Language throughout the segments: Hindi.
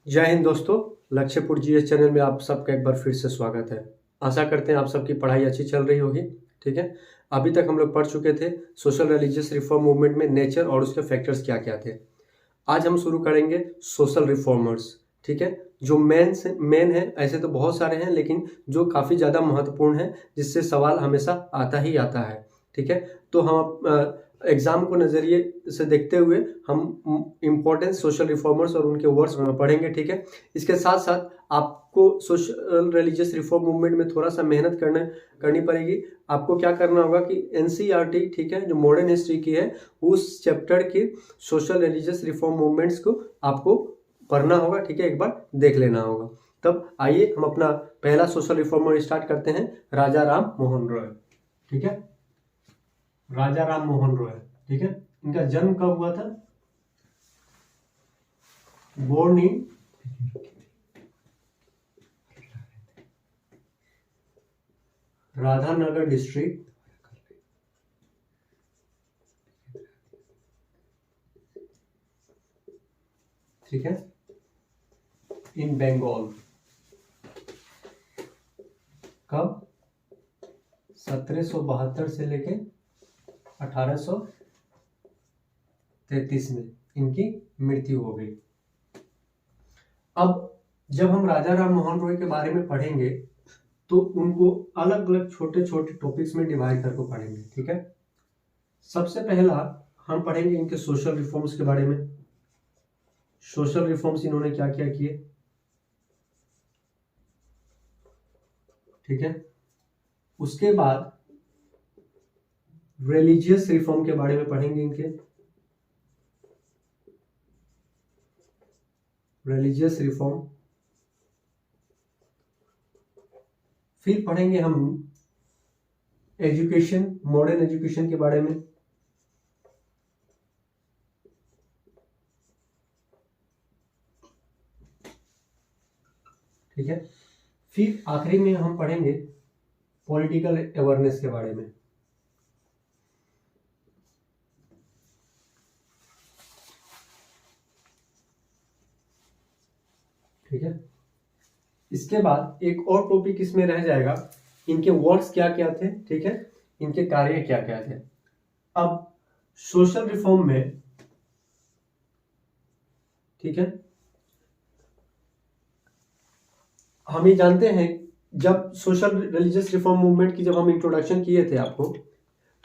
जय हिंद दोस्तों। लक्ष्यपुर जीएस चैनल में आप सबका एक बार फिर से स्वागत है। आशा करते हैं आप सबकी पढ़ाई अच्छी चल रही होगी। ठीक है, अभी तक हम लोग पढ़ चुके थे सोशल रिलीजियस रिफॉर्म मूवमेंट में नेचर और उसके फैक्टर्स क्या क्या थे। आज हम शुरू करेंगे सोशल रिफॉर्मर्स। ठीक है, जो मेन है, ऐसे तो बहुत सारे हैं लेकिन जो काफ़ी ज़्यादा महत्वपूर्ण है, जिससे सवाल हमेशा आता ही आता है। ठीक है, तो हम एग्जाम को नज़रिए से देखते हुए हम इम्पोर्टेंट सोशल रिफॉर्मर्स और उनके वर्ड्स पढ़ेंगे। ठीक है, इसके साथ साथ आपको सोशल रिलीजियस रिफॉर्म मूवमेंट में थोड़ा सा मेहनत करनी पड़ेगी। आपको क्या करना होगा कि एनसीईआरटी, ठीक है, जो मॉडर्न हिस्ट्री की है, उस चैप्टर की सोशल रिलीजियस रिफॉर्म मूवमेंट्स को आपको पढ़ना होगा। ठीक है, एक बार देख लेना होगा। तब आइए हम अपना पहला सोशल रिफॉर्मर स्टार्ट करते हैं, राजा राम मोहन रॉय। ठीक है, राजा राम मोहन रॉय। ठीक है, इनका जन्म कब हुआ था? बोर्न इन राधानगर डिस्ट्रिक्ट, ठीक है, इन बंगाल। कब? 1772 से लेके 1833 में इनकी मृत्यु हो गई। अब जब हम राजा राम मोहन रॉय के बारे में पढ़ेंगे तो उनको अलग अलग छोटे छोटे टॉपिक्स में डिवाइड करके पढ़ेंगे। ठीक है, सबसे पहला हम पढ़ेंगे इनके सोशल रिफॉर्म्स के बारे में। सोशल रिफॉर्म्स इन्होंने क्या क्या किए। ठीक है, उसके बाद रिलीजियस रिफॉर्म के बारे में पढ़ेंगे, इनके रिलीजियस रिफॉर्म। फिर पढ़ेंगे हम एजुकेशन, मॉडर्न एजुकेशन के बारे में। ठीक है, फिर आखिरी में हम पढ़ेंगे पॉलिटिकल अवेयरनेस के बारे में। ठीक है, इसके बाद एक और टॉपिक इसमें रह जाएगा, इनके वर्ड्स क्या क्या थे। ठीक है, इनके कार्य क्या क्या थे। अब सोशल रिफॉर्म में, ठीक है, हम ये जानते हैं जब सोशल रिलीजियस रिफॉर्म मूवमेंट की जब हम इंट्रोडक्शन किए थे आपको,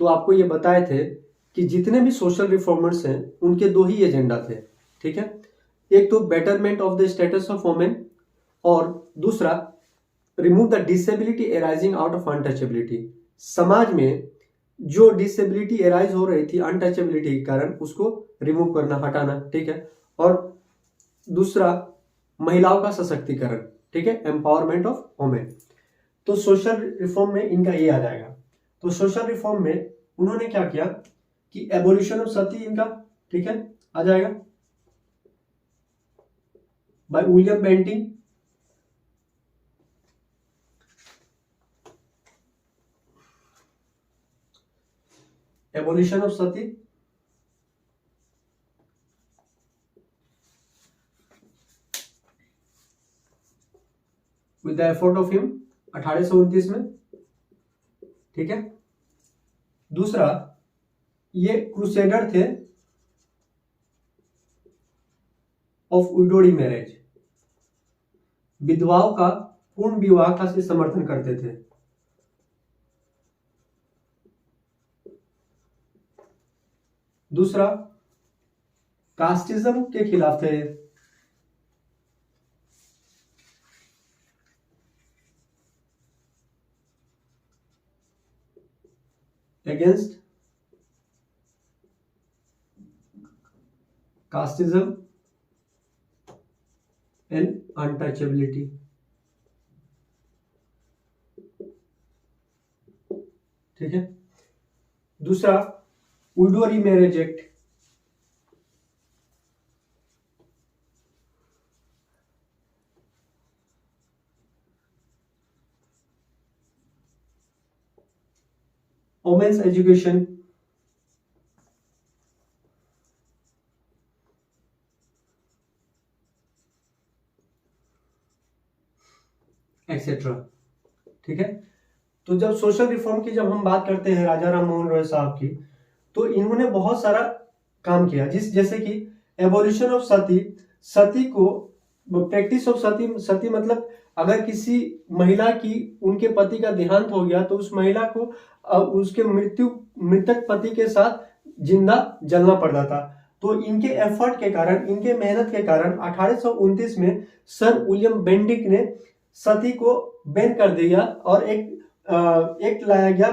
तो आपको ये बताए थे कि जितने भी सोशल रिफॉर्मर्स हैं उनके दो ही एजेंडा थे। ठीक है, एक तो betterment of the status of women और दूसरा remove the disability arising out of untouchability. समाज में जो डिसेबिलिटी एराइज हो रही थी अनटचेबिलिटी के कारण, उसको रिमूव करना, हटाना। ठीक है, और दूसरा महिलाओं का सशक्तिकरण। ठीक है, एम्पावरमेंट ऑफ वुमेन। तो सोशल रिफॉर्म में इनका ये आ जाएगा। तो सोशल रिफॉर्म में उन्होंने क्या किया कि एबोल्यूशन ऑफ सती इनका, ठीक है, आ जाएगा by William Bentinck. Abolition of sati with the effort of him 1829 में। ठीक है, दूसरा ये क्रूसेडर थे ऑफ विडोडी मैरिज, विधवाओं का पूर्ण विवाह का से समर्थन करते थे। दूसरा कास्टिज्म के खिलाफ थे। Against casteism and untouchability. ठीक है, दूसरा widow remarriage act, women's education, etcetera. ठीक है, तो जब सोशल रिफॉर्म की जब हम बात करते हैं राजा राम मोहन रॉय साहब की, तो इन्होंने बहुत सारा काम किया, जैसे कि एबोल्यूशन ऑफ सती, सती को प्रैक्टिस ऑफ सती, सती मतलब अगर किसी महिला की उनके पति का देहांत हो गया तो उस महिला को उसके मृतक पति के साथ जिंदा जलना पड़ता था। तो इनके एफर्ट के कारण, इनके मेहनत के कारण 1829 में सर विलियम बेंटिक ने सती को बैन कर दिया और एक एक्ट लाया गया,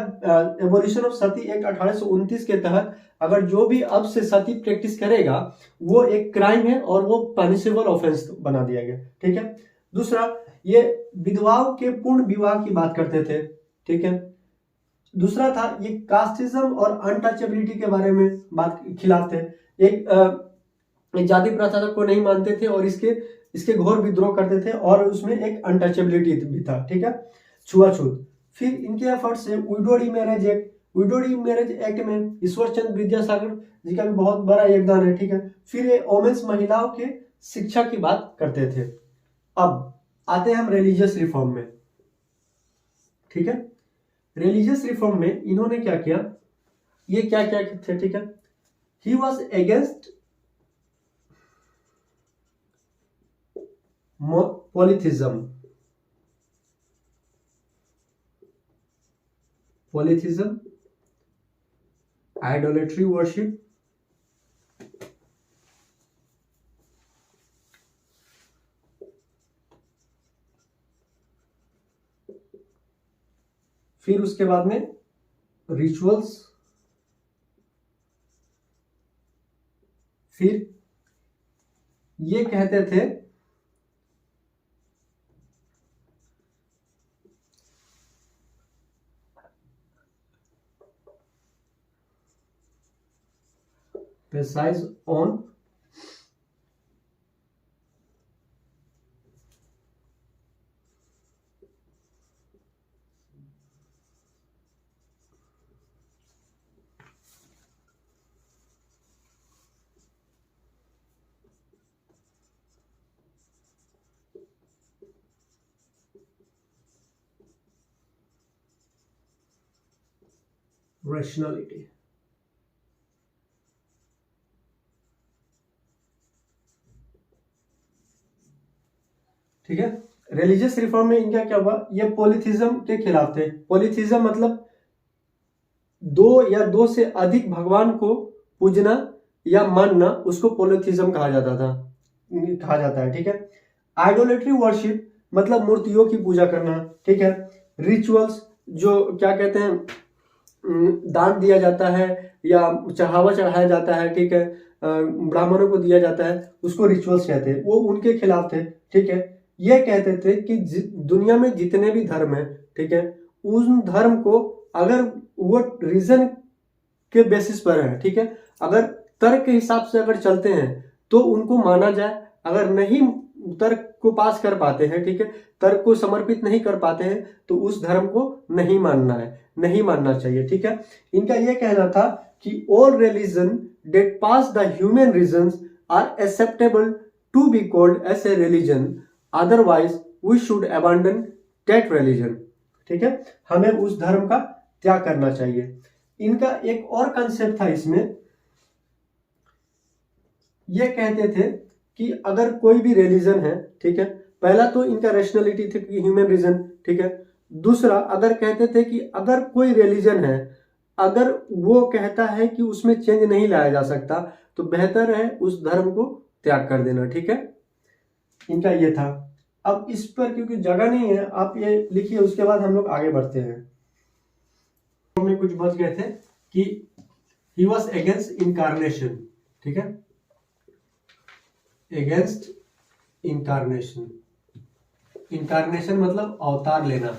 एबोलिशन ऑफ सती एक्ट 1829 के तहत अगर जो भी अब से सती प्रैक्टिस करेगा वो एक क्राइम है और वो पनिशेबल ऑफेंस बना दिया गया। ठीक है, दूसरा ये विधवाओं के पूर्ण विवाह की बात करते थे। ठीक है, दूसरा था ये कास्टिज्म और अनटचेबिलिटी के बारे में बात खिलाफ थे। एक जाति प्रथा को नहीं मानते थे और इसके घोर विद्रोह करते थे और उसमें एक अनटचेबिलिटी भी था। ठीक है, छुआछूत। फिर इनके एफर्ट से विडोडी मैरिज एक्ट, विडोडी मैरिज एक्ट में ईश्वर चंद्र विद्यासागर जी का भी बहुत बड़ा योगदान है। ठीक है, फिर ये वोमेन्स महिलाओं के शिक्षा की बात करते थे। अब आते हैं हम रिलीजियस रिफॉर्म में। ठीक है, रिलीजियस रिफॉर्म में इन्होंने क्या किया, ये क्या क्या थे। ठीक है, he was against polytheism, idolatry worship, फिर उसके बाद में रिचुअल्स, फिर ये कहते थे प्रिसाइज ऑन रैशनैलिटी। ठीक है, रिलीजियस रिफॉर्म में इनका क्या हुआ, ये पॉलीथिज्म के खिलाफ थे। पॉलीथिज्म मतलब दो या दो से अधिक भगवान को पूजना या मानना, उसको पॉलीथिज्म कहा जाता है। ठीक है, आइडोलेट्री वर्शिप मतलब मूर्तियों की पूजा करना। ठीक है, रिचुअल्स जो क्या कहते हैं, दान दिया जाता है या चढ़ावा चढ़ाया जाता है। ठीक है, ब्राह्मणों को दिया जाता है, उसको रिचुअल्स कहते हैं, वो उनके खिलाफ थे। ठीक है, ये कहते थे कि दुनिया में जितने भी धर्म है, ठीक है, उन धर्म को अगर वो रीजन के बेसिस पर है, ठीक है, अगर तर्क के हिसाब से अगर चलते हैं तो उनको माना जाए, अगर नहीं तर्क को पास कर पाते हैं, ठीक है, तर्क को समर्पित नहीं कर पाते हैं तो उस धर्म को नहीं मानना है, नहीं मानना चाहिए। ठीक है, इनका यह कहना था कि all religion that pass the human reasons are acceptable to be called as a religion, otherwise we should abandon that religion। ठीक है, हमें उस धर्म का त्याग करना चाहिए। इनका एक और कंसेप्ट था इसमें, ये कहते थे कि अगर कोई भी रिलीजन है, ठीक है, पहला तो इनका रैशनैलिटी थे कि ह्यूमन रीजन। ठीक है, दूसरा अगर कहते थे कि अगर कोई रिलीजन है, अगर वो कहता है कि उसमें चेंज नहीं लाया जा सकता तो बेहतर है उस धर्म को त्याग कर देना। ठीक है, इनका ये था। अब इस पर क्योंकि जगह नहीं है, आप ये लिखिए, उसके बाद हम लोग आगे बढ़ते हैं। में कुछ बच गए थे कि ही वॉज अगेंस्ट इनकारनेशन। ठीक है, अगेंस्ट इनकारनेशन, इनकारनेशन मतलब अवतार लेना।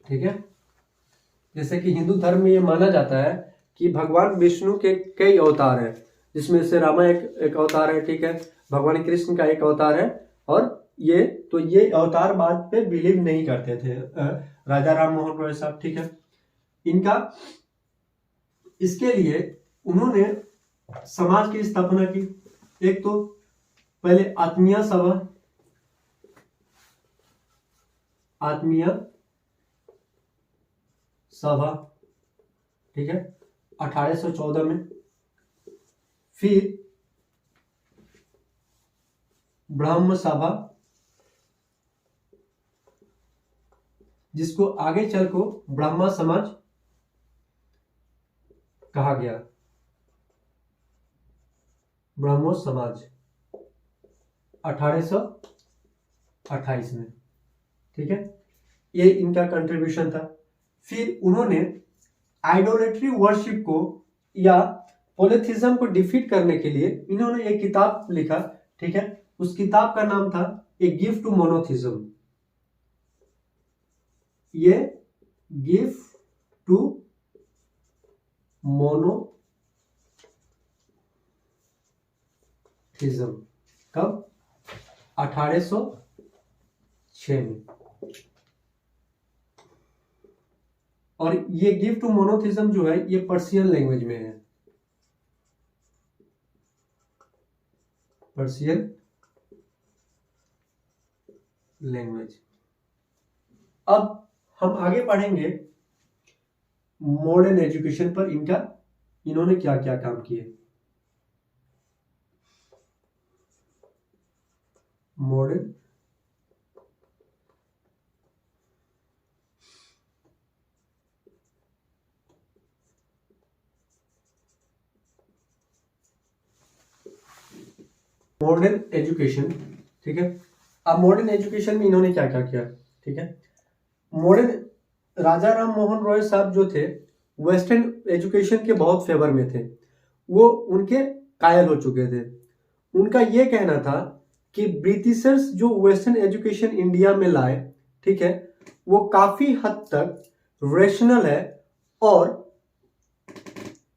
ठीक है, जैसे कि हिंदू धर्म में ये माना जाता है कि भगवान विष्णु के कई अवतार हैं, जिसमें से रामा एक अवतार है। ठीक है, भगवान कृष्ण का एक अवतार है, और ये अवतार बात पे बिलीव नहीं करते थे राजा राम मोहन रॉय साहब। ठीक है, इनका इसके लिए उन्होंने समाज की स्थापना की। एक तो पहले आत्मीय सभा, आत्मीय सभा, ठीक है, 1814 में। फिर ब्रह्म सभा, जिसको आगे चल को ब्रह्मा समाज कहा गया, ब्रह्मो समाज 1828 में, ठीक है। ये इनका कंट्रीब्यूशन था। फिर उन्होंने आइडोलेट्री वर्शिप को या पॉलीथिज्म को डिफीट करने के लिए इन्होंने एक किताब लिखा, ठीक है। उस किताब का नाम था ए गिफ्ट टू मोनोथिज्म। ये गिफ्ट टू मोनोथिज्म कब? 1806 में। और ये गिफ्ट टू मोनोथिज्म जो है ये पर्शियन लैंग्वेज में है, पर्शियन लैंग्वेज। अब हम आगे पढ़ेंगे मॉडर्न एजुकेशन पर, इन्होंने क्या क्या काम किए। मॉडर्न एजुकेशन, ठीक है। अब मॉडर्न एजुकेशन में इन्होंने क्या क्या किया, ठीक है। मॉडर्न राजा राम मोहन रॉय साहब जो थे वेस्टर्न एजुकेशन के बहुत फेवर में थे, वो उनके कायल हो चुके थे। उनका ये कहना था कि ब्रिटिशर्स जो वेस्टर्न एजुकेशन इंडिया में लाए, ठीक है, वो काफी हद तक रेशनल है और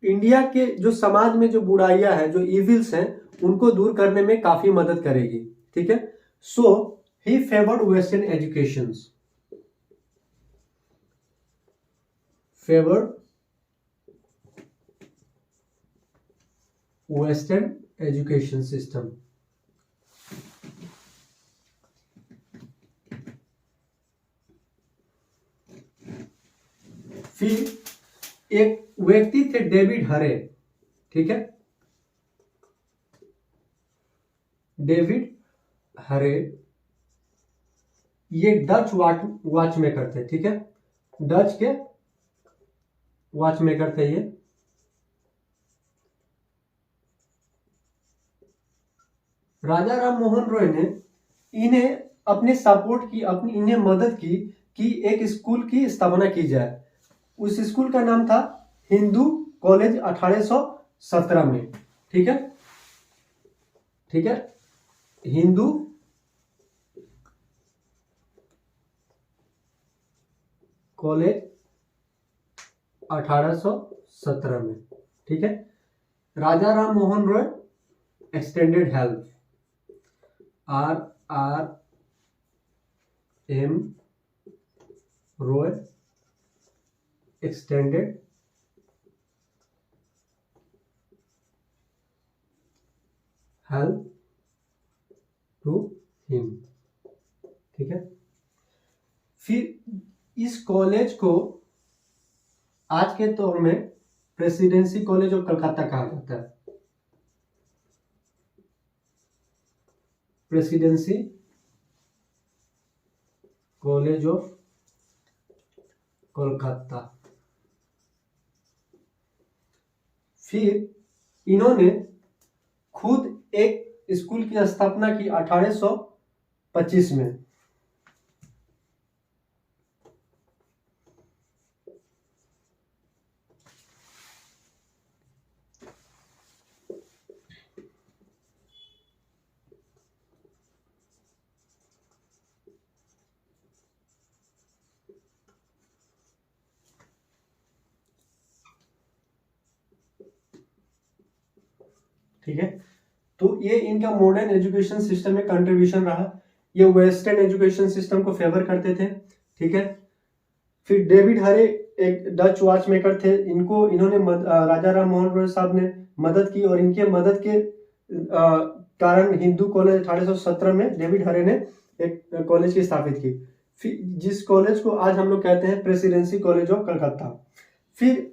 इंडिया के जो समाज में जो बुराइयां हैं, जो इविल्स हैं, उनको दूर करने में काफी मदद करेगी, ठीक है। So he favoured western education, favoured western education system. फिर एक व्यक्ति थे डेविड हरे, ठीक है, डेविड हरे, ये डच वॉच मेकर थे, ठीक है, डच के वॉच मेकर थे ये। राजा राम मोहन रॉय ने इन्हें अपने सपोर्ट की, अपनी इन्हें मदद की कि एक स्कूल की स्थापना की जाए। उस स्कूल का नाम था हिंदू कॉलेज 1817 में, ठीक है, ठीक है, हिंदू कॉलेज 1817 में, ठीक है। Raja Ram Mohan Roy extended help, RRM Roy extended help to him, ठीक है। फिर इस कॉलेज को आज के दौर में प्रेसिडेंसी कॉलेज ऑफ कलकत्ता कहा जाता है, प्रेसिडेंसी कॉलेज ऑफ कोलकाता। फिर इन्होंने खुद एक स्कूल की स्थापना की 1825 में। ठीक है, तो ये इनका मॉडर्न एजुकेशन सिस्टम में कंट्रीब्यूशन रहा। ये वेस्टर्न एजुकेशन सिस्टम को फेवर करते थे, ठीक है। फिर डेविड हरे एक डच वॉच मेकर थे, इन्होंने राजा राम मोहन रॉय साहब ने मदद की और इनके मदद के कारण हिंदू कॉलेज 1817 में डेविड हरे ने एक कॉलेज की स्थापित की। जिस कॉलेज को आज हम लोग कहते हैं प्रेसिडेंसी कॉलेज ऑफ कलकत्ता। फिर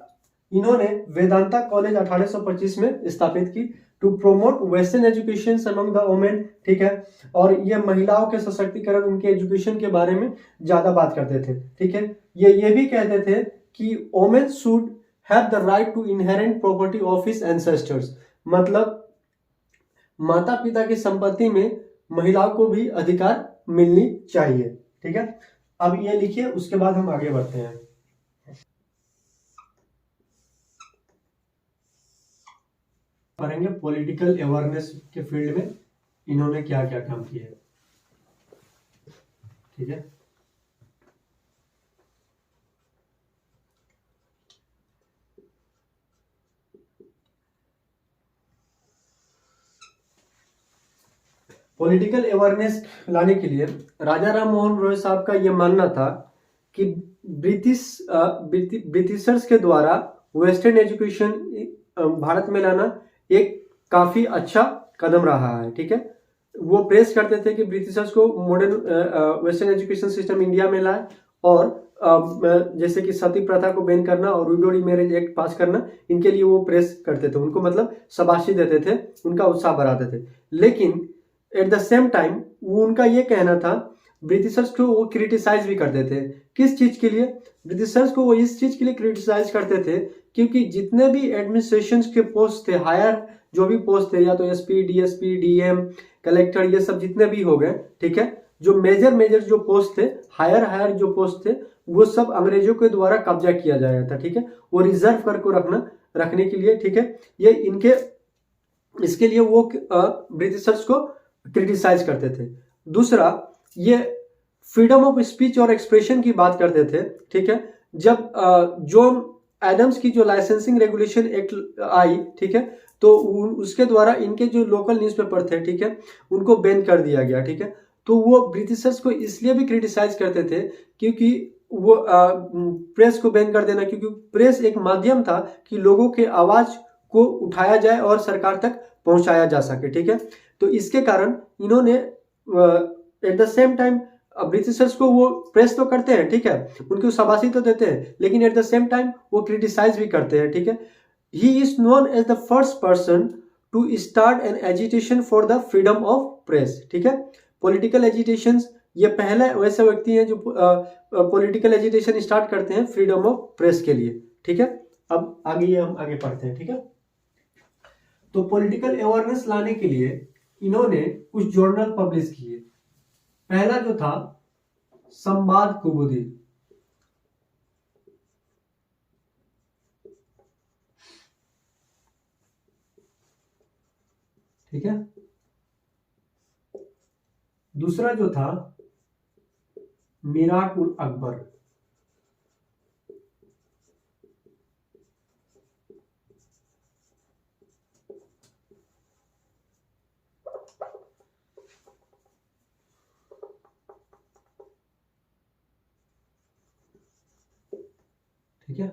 इन्होंने वेदांता कॉलेज 1825 में स्थापित की to promote western education among the women, ठीक है। और ये महिलाओं के सशक्तिकरण, उनके एजुकेशन के बारे में ज्यादा बात करते थे, ठीक है। ये भी कहते थे कि women should have the right to inherent property of his ancestors, मतलब माता पिता की संपत्ति में महिलाओं को भी अधिकार मिलनी चाहिए, ठीक है। अब ये लिखिए, उसके बाद हम आगे बढ़ते हैं। पढ़ेंगे पॉलिटिकल अवेयरनेस के फील्ड में इन्होंने क्या क्या काम किए, ठीक है। पॉलिटिकल अवेयरनेस लाने के लिए राजा राम मोहन रॉय साहब का यह मानना था कि ब्रिटिशर्स के द्वारा वेस्टर्न एजुकेशन भारत में लाना एक काफी अच्छा कदम रहा है, ठीक है। वो प्रेस करते थे कि ब्रिटिशर्स को modern western education system India में लाए, और जैसे कि सती प्रथा को बैन करना और विडो रीमैरिज एक्ट पास करना, इनके लिए वो प्रेस करते थे, उनको मतलब शाबाशी देते थे, उनका उत्साह बढ़ाते थे। लेकिन एट द सेम टाइम वो उनका ये कहना था, ब्रिटिशर्स को वो क्रिटिसाइज भी करते थे। किस चीज के लिए? ब्रिटिशर्स को वो इस चीज के लिए क्रिटिसाइज करते थे क्योंकि जितने भी एडमिनिस्ट्रेशन के पोस्ट थे, हायर जो भी पोस्ट थे, या तो एसपी, डीएसपी, डीएम, कलेक्टर, ये सब जितने भी हो गए, ठीक है। जो मेजर जो पोस्ट थे, हायर जो पोस्ट थे, वो सब अंग्रेजों के द्वारा कब्जा किया जाया था, ठीक है। वो रिजर्व करके रखने के लिए, ठीक है। ये इनके इसके लिए वो ब्रिटिशर्स को क्रिटिसाइज करते थे। दूसरा, ये फ्रीडम ऑफ स्पीच और एक्सप्रेशन की बात करते थे, ठीक है। जब जॉन एडम्स की जो लाइसेंसिंग रेगुलेशन एक्ट आई, ठीक है, तो उसके द्वारा इनके जो लोकल न्यूज़पेपर थे, ठीक है, उनको बैन कर दिया गया, ठीक है। तो वो ब्रिटिशर्स को इसलिए भी क्रिटिसाइज करते थे क्योंकि वो प्रेस को बैन कर देना, क्योंकि प्रेस एक माध्यम था कि लोगों के आवाज को उठाया जाए और सरकार तक पहुंचाया जा सके, ठीक है। तो इसके कारण इन्होंने eight the same time Britishers को वो प्रेस तो करते हैं, ठीक है, उनको शाबाशी तो देते हैं, लेकिन एट द सेम टाइम वो क्रिटिसाइज भी करते हैं, ठीक है। He is known as the first person to start an agitation for the freedom of press, ठीक है। पॉलिटिकल एजिटेशन, ये पहले वैसे व्यक्ति हैं जो पॉलिटिकल एजिटेशन स्टार्ट करते हैं फ्रीडम ऑफ प्रेस के लिए, ठीक है। अब हम आगे पढ़ते हैं, ठीक है। तो पॉलिटिकल अवेयरनेस लाने के लिए इन्होंने कुछ जर्नल पब्लिश किए। पहला जो था संवाद कुमुदी, ठीक है। दूसरा जो था मिराट उल अकबर, ठीक है।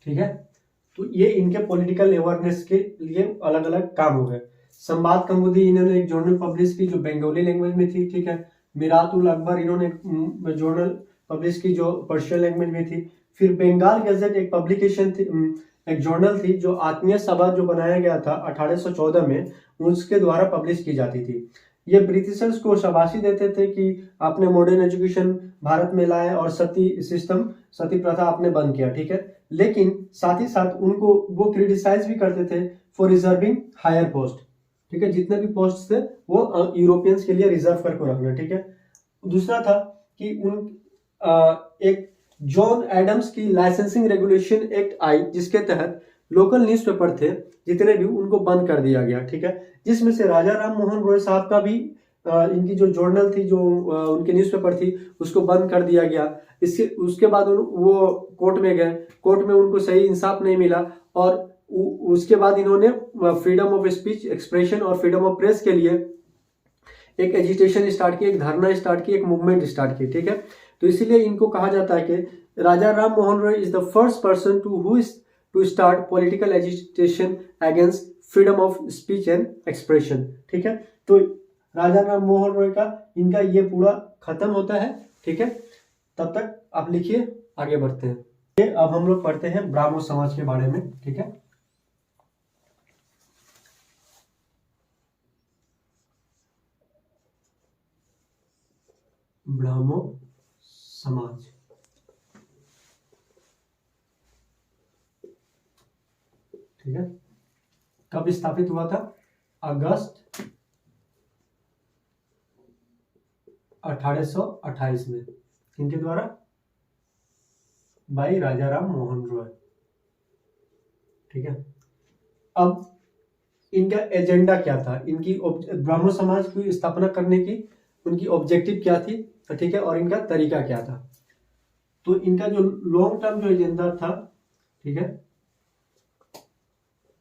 ठीक है। तो ये इनके पॉलिटिकल अवेयरनेस के लिए अलग अलग काम हो गए। संवाद कौमुदी इन्होंने एक जर्नल पब्लिश की जो बंगाली लैंग्वेज में थी, ठीक है। मिरातुल अकबर इन्होंने एक जर्नल पब्लिश की जो पर्शियन लैंग्वेज में थी। फिर बंगाल गजट एक पब्लिकेशन थी, एक जर्नल थी जो आत्मीय सभा जो बनाया गया था 1814 में, उसके द्वारा पब्लिश की जाती थी। ये ब्रिटिशर्स को शाबाशी देते थे कि आपने मॉडर्न एजुकेशन भारत में लाए और सती सिस्टम, सती प्रथा आपने बंद किया, ठीक है। लेकिन साथ ही साथ उनको वो क्रिटिसाइज भी करते थे फॉर रिजर्विंग हायर पोस्ट, ठीक है। जितने भी पोस्ट थे वो यूरोपियंस के लिए रिजर्व करके रखना, ठीक है। दूसरा था कि एक जॉन एडम्स की लाइसेंसिंग रेगुलेशन एक्ट आई, जिसके तहत लोकल न्यूज़पेपर थे जितने भी उनको बंद कर दिया गया, ठीक है। जिसमें से राजा राम मोहन रॉय साहब का भी इनकी जो जर्नल थी, जो उनके न्यूज़पेपर थी, उसको बंद कर दिया गया। इसके उसके बाद वो कोर्ट में गए, कोर्ट में उनको सही इंसाफ नहीं मिला और उसके बाद इन्होंने फ्रीडम ऑफ स्पीच, एक्सप्रेशन और फ्रीडम ऑफ प्रेस के लिए एक एजिटेशन स्टार्ट की, एक धरना स्टार्ट की, एक मूवमेंट स्टार्ट की, ठीक है। तो इसीलिए इनको कहा जाता है कि Raja Ram Mohan Roy is the first person to start political agitation against freedom of speech and expression, ठीक है। तो राजा राम मोहन रॉय का इनका ये पूरा खत्म होता है, ठीक है। तब तक आप लिखिए, आगे बढ़ते हैं। अब हम लोग पढ़ते हैं ब्राह्मण समाज के बारे में, ठीक है। ब्राह्मण समाज, ठीक है। कब स्थापित हुआ था? अगस्त 1828 में। किनके द्वारा? बाई राजा राम मोहन रॉय, ठीक है। अब इनका एजेंडा क्या था? इनकी ब्राह्मण समाज की स्थापना करने की उनकी ऑब्जेक्टिव क्या थी, ठीक है, और इनका तरीका क्या था? तो इनका जो लॉन्ग टर्म जो एजेंडा था, ठीक है,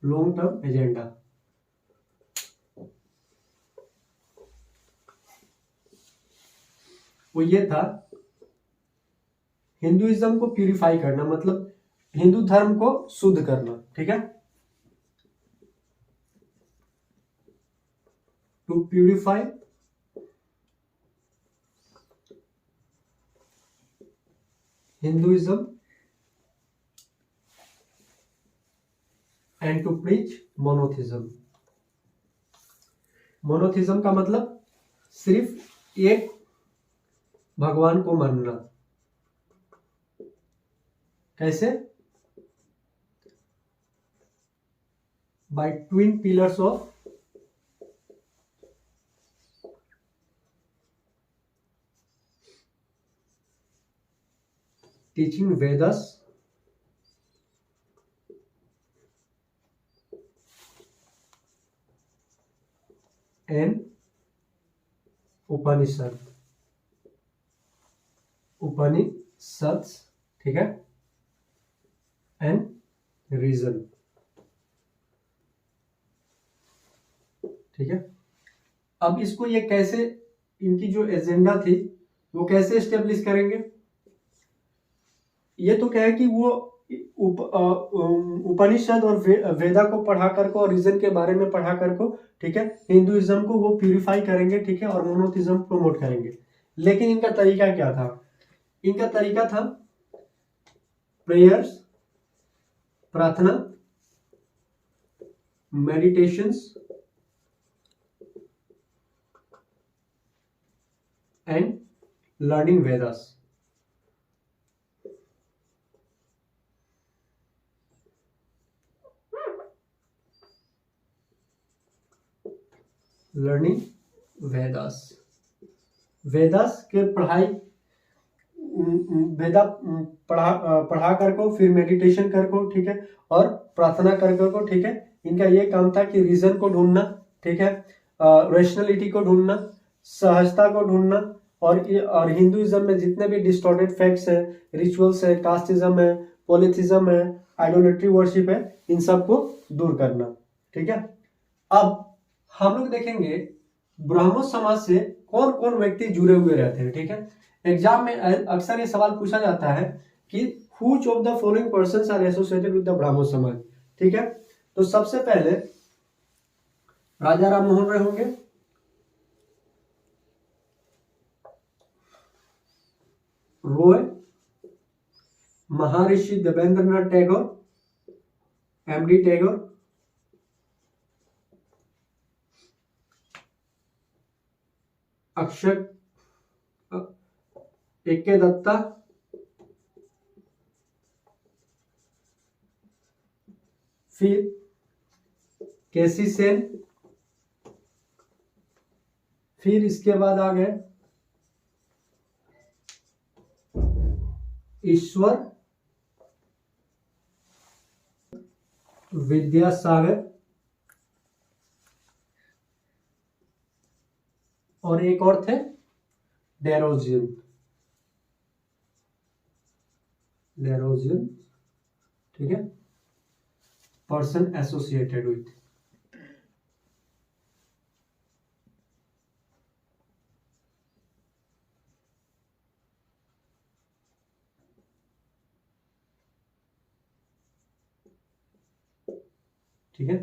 लॉन्ग टर्म एजेंडा, वो ये था हिंदुइज्म को प्यूरिफाई करना, मतलब हिंदू धर्म को शुद्ध करना, ठीक है। To purify Hinduism and to preach monotheism. Monotheism का मतलब सिर्फ एक भगवान को मानना। कैसे? By twin pillars of teaching Vedas and Upanishads, ठीक है, एंड रीजन, ठीक है। अब इसको ये कैसे, इनकी जो एजेंडा थी वो कैसे एस्टेब्लिश करेंगे? ये तो क्या है कि वो उपनिषद और वेदा को पढ़ा कर को और रीजन के बारे में पढ़ा कर को, ठीक है, हिंदुइज्म को वो प्यूरिफाई करेंगे, ठीक है, और मोनोथिज्म प्रमोट करेंगे। लेकिन इनका तरीका क्या था? इनका तरीका था प्रेयर्स, प्रार्थना, meditations and learning Vedas. Learning Vedas, Vedas के पढ़ाई, वेदा पढ़ा कर को, फिर मेडिटेशन कर को, ठीक है, और प्रार्थना कर को, ठीक है। इनका ये काम था कि रीजन को ढूंढना, ठीक है, रैशनैलिटी को ढूंढना, सहजता को ढूंढना, और हिंदुइज्म में जितने भी डिस्टॉर्टेड फैक्ट्स है, रिचुअल्स है, कास्टिज्म है, पॉलिथिज्म है, आइडोलेट्री वर्शिप है, इन सब को दूर करना, ठीक है। अब हम लोग देखेंगे ब्राह्मण समाज से कौन कौन व्यक्ति जुड़े हुए रहते हैं, ठीक है। एग्जाम में अक्सर ये सवाल पूछा जाता है कि which of the following persons are associated with the Brahman Samaj. ठीक है, तो सबसे पहले राजा राम मोहन राय होंगे, रॉय, महर्षि देवेंद्रनाथ टैगोर, एमडी टैगोर, अक्षय ए.के. दत्ता, फिर केसी सेन, फिर इसके बाद आ गए ईश्वर विद्यासागर और एक और थे डेरोजियन। ठीक है, पर्सन एसोसिएटेड विथ। ठीक है,